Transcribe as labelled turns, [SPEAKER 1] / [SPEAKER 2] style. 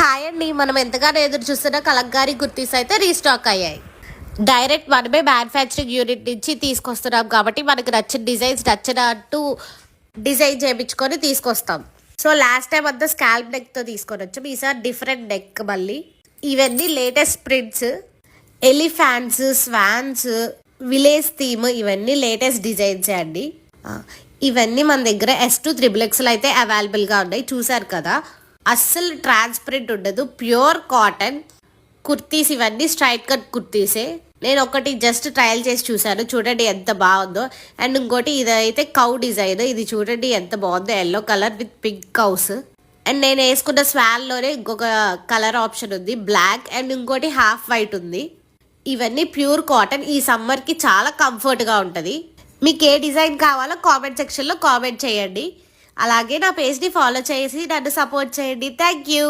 [SPEAKER 1] Hi అండి, మనం ఎంతగానో ఎదురు చూస్తున్న కలంకారీ కుర్తీస్ అయితే రీస్టాక్ అయ్యాయి. డైరెక్ట్ మనమే మ్యానుఫ్యాక్చరింగ్ యూనిట్ నుంచి తీసుకొస్తున్నాం కాబట్టి మనకు నచ్చిన డిజైన్స్ నచ్చినట్టు డిజైన్ చేయించుకొని తీసుకొస్తాం. సో లాస్ట్ టైం అంతా స్కాల్ప్ నెక్తో తీసుకొని వచ్చాం, ఈసారి డిఫరెంట్ నెక్. మళ్ళీ ఇవన్నీ latest prints, elephants, swans, village theme, ఇవన్నీ లేటెస్ట్ డిజైన్సే అండి. ఇవన్నీ మన దగ్గర S2 XXL అయితే అవైలబుల్గా ఉన్నాయి, చూసారు కదా. అస్సలు ట్రాన్స్పరెంట్ ఉండదు, ప్యూర్ కాటన్ కుర్తీస్. ఇవన్నీ స్ట్రైట్ కట్ కుర్తీసే. నేను ఒకటి జస్ట్ ట్రయల్ చేసి చూశాను, చూడండి ఎంత బాగుందో. అండ్ ఇంకోటి ఇదైతే కౌ డిజైన్, ఇది చూడండి ఎంత బాగుందో, yellow colour with pink cows. And నేను వేసుకున్న స్వాన్లోనే ఇంకొక కలర్ ఆప్షన్ ఉంది, బ్లాక్. అండ్ ఇంకోటి హాఫ్ వైట్ ఉంది. ఇవన్నీ ప్యూర్ కాటన్, ఈ సమ్మర్కి చాలా కంఫర్ట్గా ఉంటుంది. మీకు ఏ డిజైన్ కావాలో కామెంట్ సెక్షన్లో కామెంట్ చేయండి. అలాగే నా పేజ్ని ఫాలో చేసి నన్ను సపోర్ట్ చేయండి. Thank you.